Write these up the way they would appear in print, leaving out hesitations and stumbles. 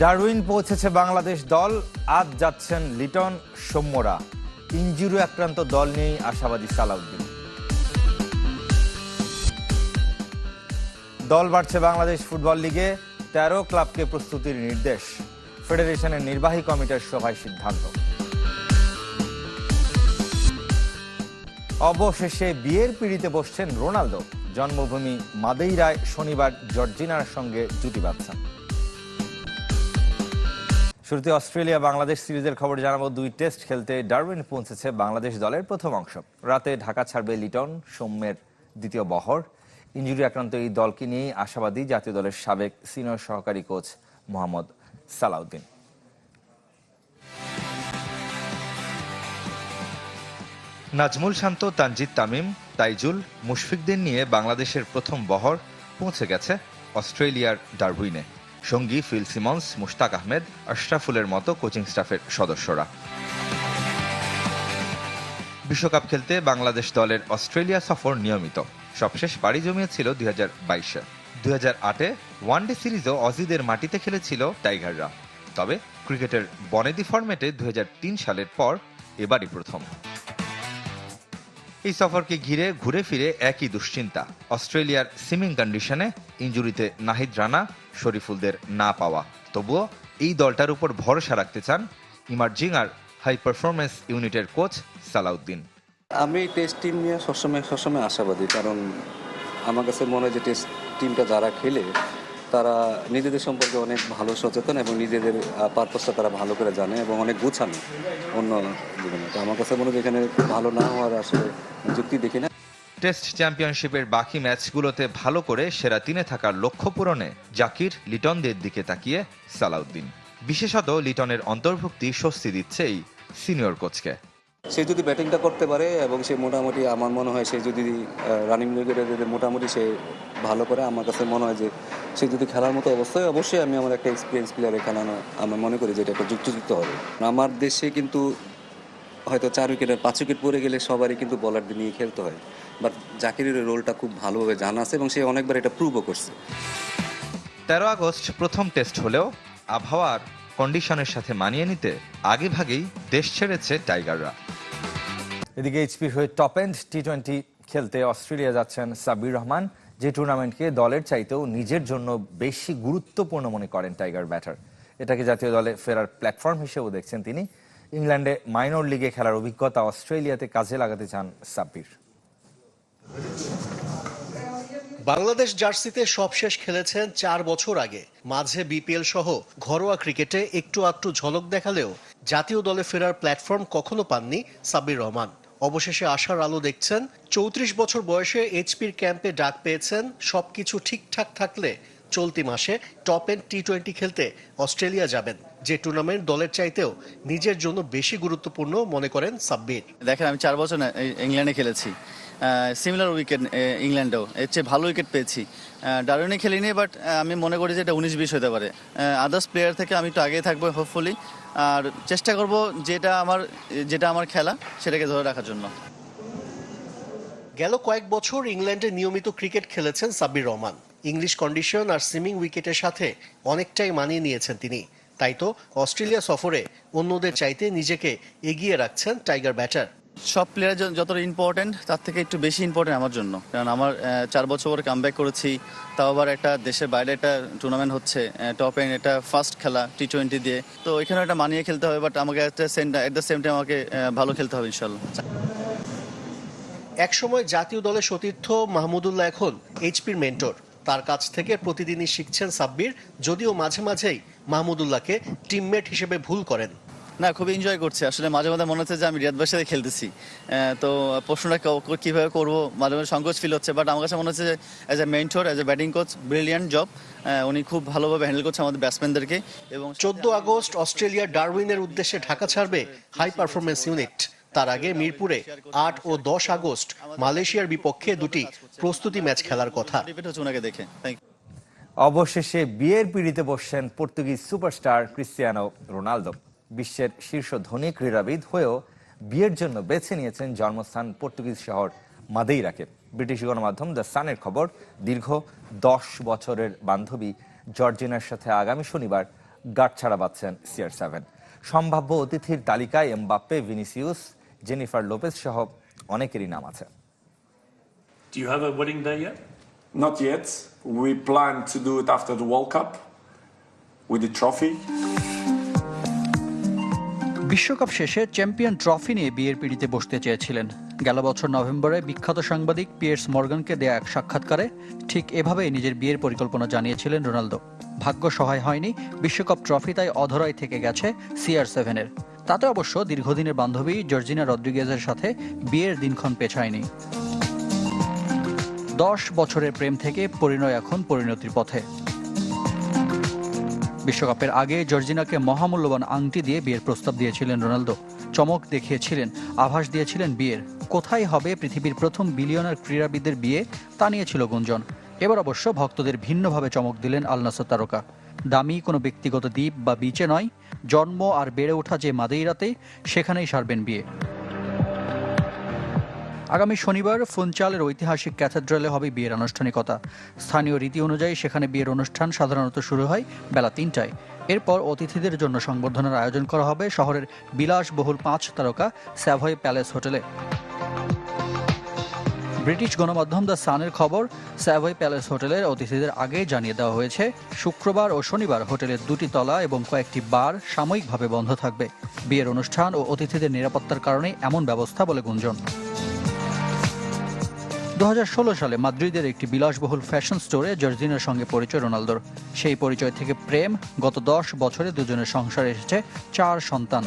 Darwin পৌঁছেছে বাংলাদেশ দল, আজ যাচ্ছেন লিটন, সৌম্যরা। ইনজুরি আক্রান্ত দল নিয়েই আশাবাদী সালাউদ্দিন। দল বাড়ছে বাংলাদেশ ফুটবল লিগে, 13 ক্লাবকে প্রস্তুতির নির্দেশ। ফেডারেশনের নির্বাহী কমিটির সভায় সিদ্ধান্ত। অবশেষে বিয়ের পিঁড়িতে বসছেন রোনালদো। জন্মভূমি মাদেইরায় শনিবার জর্জিনার সঙ্গে জুটি বাঁধছেন। শুরুতে অস্ট্রেলিয়া বাংলাদেশ সিরিজের খবর জানাবো। 2 টেস্ট খেলতে ডারউইন পৌঁছেছে বাংলাদেশ দলের প্রথম অংশ। রাতে ঢাকা ছাড়বে লিটন, সৌম্যের দ্বিতীয় বহর। ইনজুরি আক্রান্ত এই দলকে নিয়েই আশাবাদী জাতীয় দলের সাবেক সিনিয়র সহকারী কোচ মোহাম্মদ সালাউদ্দিন। নাজমুল শান্ত, তানজিদ তামিম, তাইজুল, মুশফিকদের নিয়ে বাংলাদেশের প্রথম বহর পৌঁছে গেছে অস্ট্রেলিয়ার ডারউইনে। সঙ্গী ফিল সিমন্স, মুশতাক আহমেদ, আশরাফুলের মতো কোচিং স্টাফের সদস্যরা। বিশ্বকাপ খেলতে বাংলাদেশ দলের অস্ট্রেলিয়া সফর নিয়মিত। সবশেষ পাড়ি জমিয়েছিল 2022-এ। 2008-এ ওয়ানডে সিরিজও অজিদের মাটিতে খেলেছিল টাইগাররা। তবে ক্রিকেটের বনেদি ফরম্যাটে 2003 সালের পর এবারই প্রথম। এই সফরকে ঘিরে ঘুরে ফিরে একই দুশ্চিন্তা। অস্ট্রেলিয়ার সিমিং কন্ডিশনে ইনজুরিতে নাহিদ রানা, শরীফুলদের না পাওয়া। তবুও এই দলটার উপর ভরসা রাখতে চান ইমার্জিং আর হাই পারফরমেন্স ইউনিটের কোচ সালাউদ্দিন। আমি টেস্ট টিম নিয়ে সবসময় আশাবাদী, কারণ আমার কাছে মনে হয় যে টেস্ট টিমটা যারা খেলে তারা নিজেদের সম্পর্কে অনেক ভালো সচেতন এবং নিজেদের পারপাসটা তারা ভালো করে জানে এবং অনেক গুছানো অন্য জীবনে। তো আমার কাছে মনে হয় এখানে ভালো না হওয়ার আসলে যুক্তি দেখি না। টেস্ট চ্যাম্পিয়নশিপের বাকি ম্যাচগুলোতে ভালো করে সেরা 3-এ থাকার লক্ষ্য পূরণে জাকির, লিটনদের দিকে তাকিয়ে সালাউদ্দিন। বিশেষত লিটনের অন্তর্ভুক্তি স্বস্তি দিচ্ছে এই সিনিয়র কোচকে। সে যদি ব্যাটিংটা করতে পারে এবং সে মোটামুটি, আমার মনে হয় সে যদি রানিং লিগের মোটামুটি সে ভালো করে, আমার কাছে মনে হয় যে সে যদি খেলার মতো অবশ্যই আমি আমার একটা এক্সপিরিয়েন্স প্লেয়ারে খেলানো আমার মনে করি যে এটা একটা যুক্তিযুক্ত হবে। আমার দেশে কিন্তু হয়তো 4 উইকেট 5 উইকেট পড়ে গেলে সবারই কিন্তু বলারদের নিয়ে খেলতে হয়, বাট জাকিরের রোলটা খুব ভালোভাবে জানা আছে এবং সে অনেকবার এটা প্রুভও করছে। 13 আগস্ট প্রথম টেস্ট হলেও আবহাওয়ার কন্ডিশনের সাথে মানিয়ে নিতে আগেভাগেই দেশ ছেড়েছে টাইগাররা। এদিকে এইচপির হয়ে টপ এন্ড টি-20 খেলতে অস্ট্রেলিয়া যাচ্ছেন সাব্বির রহমান, যে টুর্নামেন্টকে দলের চাইতেও নিজের জন্য বেশি গুরুত্বপূর্ণ মনে করেন টাইগার ব্যাটার। এটাকে জাতীয় দলে ফেরার প্ল্যাটফর্ম হিসেবেও দেখছেন তিনি। ইংল্যান্ডে মাইনর লিগে খেলার অভিজ্ঞতা অস্ট্রেলিয়াতে কাজে লাগাতে চান সাব্বির। বাংলাদেশ জার্সিতে সবশেষ খেলেছেন 4 বছর আগে। মাঝে বিপিএল সহ ঘরোয়া ক্রিকেটে একটু আকটু ঝলক দেখালেও জাতীয় দলে ফেরার প্ল্যাটফর্ম কখনো পাননি সাব্বির রহমান। অবশেষে আশার আলো দেখছেন। 34 বছর বয়সে এইচপির ক্যাম্পে ডাক পেয়েছেন। সবকিছু ঠিকঠাক থাকলে চলতি মাসে টপ এন্ড টি-20 খেলতে অস্ট্রেলিয়া যাবেন, যে টুর্নামেন্ট দলের চাইতেও নিজের জন্য বেশি গুরুত্বপূর্ণ মনে করেন সাব্বির। দেখেন, আমি 4 বছর ইংল্যান্ডে খেলেছি, সিমিলার উইকেট ইংল্যান্ডেও এর চেয়ে ভালো উইকেট পেয়েছি। ডারউইনে খেলিনি, বাট আমি মনে করি যে এটা 19-20 হতে পারে। আদার্স প্লেয়ার থেকে আমি একটু আগেই থাকবো হোপফুলি, আর চেষ্টা করব যেটা আমার খেলা সেটাকে ধরে রাখার জন্য। গেল কয়েক বছর ইংল্যান্ডে নিয়মিত ক্রিকেট খেলেছেন সাব্বির রহমান। ইংলিশ কন্ডিশন আর সিমিং উইকেটের সাথে অনেকটাই মানিয়ে নিয়েছেন তিনি। তাই তো অস্ট্রেলিয়া সফরে অন্যদের চাইতে নিজেকে এগিয়ে রাখছেন টাইগার ব্যাটার। সব প্লেয়ার যতটা ইম্পর্টেন্ট, তার থেকে একটু বেশি ইম্পর্টেন্ট আমার জন্য, কারণ আমার 4 বছর পরে কামব্যাক করেছি। তাও আবার একটা দেশের বাইরে একটা টুর্নামেন্ট হচ্ছে, টপ এন্ড, এটা ফার্স্ট খেলা টি-20 দিয়ে, তো এখানে একটা মানিয়ে খেলতে হবে। বাট আমাকে এট দ্য সেম টাইম আমাকে ভালো খেলতে হবে ইনশাল্লাহ। একসময় জাতীয় দলের সতীর্থ মাহমুদুল্লাহ এখন এইচপির মেন্টর। তার কাছ থেকে প্রতিদিনই শিখছেন সাব্বির, যদিও মাঝে মাঝেই মাহমুদুল্লাহকে টিমমেট হিসেবে ভুল করেন। না, খুবই এনজয় করছি আসলে। মাঝে মাঝে মনে হচ্ছে যে আমি রিয়াদ ভাইয়ের সাথে খেলতেছি। তো প্রশ্নটা কীভাবে করবো মাঝে মাঝে সংকোচ ফিল হচ্ছে, বাট আমার কাছে মনে হচ্ছে যে as a mentor, as a batting coach, brilliant job. উনি খুব ভালোভাবে হ্যান্ডেল করছে আমাদের ব্যাটসম্যানদেরকে। এবং 14 আগস্ট অস্ট্রেলিয়ার ডারউইনের উদ্দেশ্যে ঢাকা ছাড়বে হাই পারফরমেন্স ইউনিট। তার আগে মিরপুরে 8 ও 10 আগস্ট মালয়েশিয়ার বিপক্ষে 2টি প্রস্তুতি ম্যাচ খেলার কথা। দেখে অবশেষে বিয়ের পিঁড়িতে বসছেন পর্তুগিজ সুপারস্টার ক্রিস্টিয়ানো রোনালদো। বিশ্বের শীর্ষ ধনী ক্রীড়াবিদ হয়েও বিয়ের জন্য বেছে নিয়েছেন জন্মস্থান পর্তুগিজ শহর মাদেইরাকে। ব্রিটিশ গণমাধ্যম দ্য সানের খবর, দীর্ঘ 10 বছরের বান্ধবী জর্জিনার সাথে আগামী শনিবার গাঁটছাড়া বাঁধছেন CR7। সম্ভাব্য অতিথির তালিকায় এমবাপ্পে, ভিনিসিয়াস, জেনিফার লোপেজ সহ অনেকেরই নাম আছে। Do you have a wedding day yet? Not yet. We plan to do it after the World Cup with the trophy. বিশ্বকাপ শেষে চ্যাম্পিয়ন ট্রফি নিয়ে বিয়ের পিঁড়িতে বসতে চেয়েছিলেন। গেল বছর নভেম্বরে বিখ্যাত সাংবাদিক পিয়ার্স মর্গানকে দেয়া এক সাক্ষাৎকারে ঠিক এভাবেই নিজের বিয়ের পরিকল্পনা জানিয়েছিলেন রোনালদো। ভাগ্য সহায় হয়নি, বিশ্বকাপ ট্রফি তাই অধরাই থেকে গেছে CR7-এর। তাতে অবশ্য দীর্ঘদিনের বান্ধবী জর্জিনা রদ্রিগেজের সাথে বিয়ের দিনক্ষণ পেছায়নি। 10 বছরের প্রেম থেকে পরিণয় এখন পরিণতির পথে। বিশ্বকাপের আগে জর্জিনাকে মহামূল্যবান আংটি দিয়ে বিয়ের প্রস্তাব দিয়েছিলেন রোনালদো। চমক দেখিয়েছিলেন, আভাস দিয়েছিলেন বিয়ের। কোথায় হবে পৃথিবীর প্রথম বিলিয়নার ক্রীড়াবিদের বিয়ে, তা নিয়েছিল গুঞ্জন। এবার অবশ্য ভক্তদের ভিন্নভাবে চমক দিলেন আল নাসর তারকা। দামি কোনো ব্যক্তিগত দ্বীপ বা বিচে নয়, জন্ম আর বেড়ে ওঠা যে মাদেইরাতে, সেখানেই সারবেন বিয়ে। আগামী শনিবার ফুনচালের ঐতিহাসিক ক্যাথেড্রালে হবে বিয়ের আনুষ্ঠানিকতা। স্থানীয় রীতি অনুযায়ী সেখানে বিয়ের অনুষ্ঠান সাধারণত শুরু হয় বেলা 3টায়। এরপর অতিথিদের জন্য সংবর্ধনার আয়োজন করা হবে শহরের বিলাসবহুল 5 তারকা স্যাভয় প্যালেস হোটেলে। ব্রিটিশ গণমাধ্যম দ্য সানের খবর, স্যাভয় প্যালেস হোটেলের অতিথিদের আগেই জানিয়ে দেওয়া হয়েছে শুক্রবার ও শনিবার হোটেলের 2টি তলা এবং কয়েকটি বার সাময়িকভাবে বন্ধ থাকবে। বিয়ের অনুষ্ঠান ও অতিথিদের নিরাপত্তার কারণে এমন ব্যবস্থা বলে গুঞ্জন। 2016 সালে মাদ্রিদের একটি বিলাসবহুল ফ্যাশন স্টোরে জর্জিনার সঙ্গে পরিচয় রোনালদোর। সেই পরিচয় থেকে প্রেম, গত 10 বছরে দুজনের সংসারে এসেছে 4 সন্তান।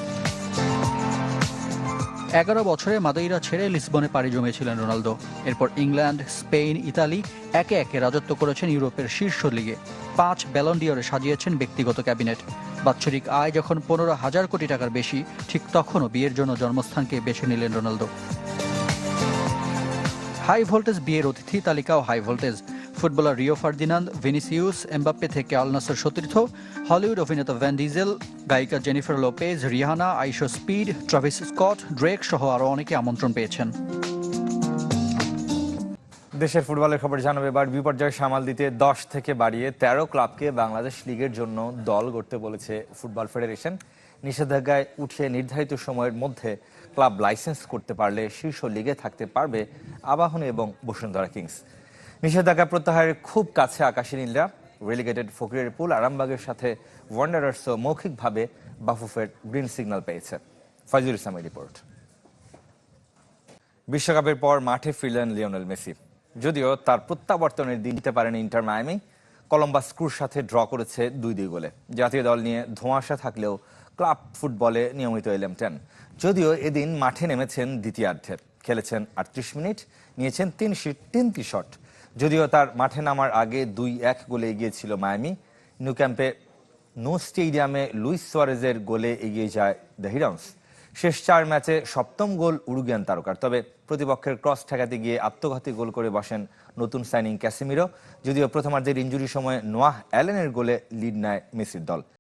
11 বছরে মাদেইরা ছেড়ে লিসবনে পাড়ি জমিয়েছিলেন রোনালদো। এরপর ইংল্যান্ড, স্পেন, ইতালি একে একে রাজত্ব করেছেন ইউরোপের শীর্ষ লিগে। 5 ব্যালন ডিওরে সাজিয়েছেন ব্যক্তিগত ক্যাবিনেট। বাৎসরিক আয় যখন 15,000 কোটি টাকার বেশি, ঠিক তখনও বিয়ের জন্য জন্মস্থানকে বেছে নিলেন রোনালদো। হাই ভোল্টেজ বিয়ের অতিথি তালিকাও high voltage. Footballer Rio Ferdinand, Vinicius, Mbappe থেকে আল নাসর সতীর্থ, হলিউড অভিনেতা ভ্যান ডিজেল, গায়িকা Jennifer Lopez, Rihanna, IShowSpeed, Travis Scott, Drake সহ আরও অনেকে আমন্ত্রণ পেয়েছেন। দেশের ফুটবলের খবর জানাবে এবার। বিপর্যয় সামাল দিতে 10 থেকে বাড়িয়ে 13 ক্লাবকে বাংলাদেশ লিগের জন্য দল গড়তে বলেছে ফুটবল ফেডারেশন। নিষেধাজ্ঞায় উঠিয়ে নির্ধারিত সময়ের মধ্যে ক্লাব লাইসেন্স করতে পারলে শীর্ষ লিগে থাকতে পারবে আবাহনী এবং বসুন্ধরা কিংস। নিষেধাজ্ঞা প্রত্যাহারের খুব কাছে আকাশী নীলরা। রেলিগেটেড ফকিরেরপুল, আরামবাগের সাথে ওয়ান্ডারার্সও মৌখিকভাবে বাফুফের গ্রিন সিগন্যাল পেয়েছে। ফয়জুল ইসলামের রিপোর্ট। বিশ্বকাপের পর মাঠে ফিরলেন লিওনেল মেসি। যদিও তার প্রত্যাবর্তনের দিন দিতে পারেন ইন্টার মায়ামি। কলম্বাস ক্রুর সাথে ড্র করেছে 2-2 গোলে। জাতীয় দল নিয়ে ধোঁয়াশা থাকলেও ক্লাব ফুটবলে নিয়মিত এলএম 10। যদিও এদিন মাঠে নেমেছেন দ্বিতীয়ার্ধে, খেলেছেন 38 মিনিট, নিয়েছেন 3টি শট। যদিও তার মাঠে নামার আগে 2-1 গোলে এগিয়েছিল মায়ামি। নিউ ক্যাম্পে নো স্টেডিয়ামে লুইস সুয়ারেজের গোলে এগিয়ে যায় দ্য হিরন্স। শেষ 4 ম্যাচে 7ম গোল উরুগুয়ান তারকার। তবে প্রতিপক্ষের ক্রস ঠেকাতে গিয়ে আত্মঘাতী গোল করে বসেন নতুন সাইনিং ক্যাসিমিরো। যদিও প্রথমার্ধের ইনজুরির সময় নোয়াহ অ্যালেনের গোলে লিড নেয় মেসির দল।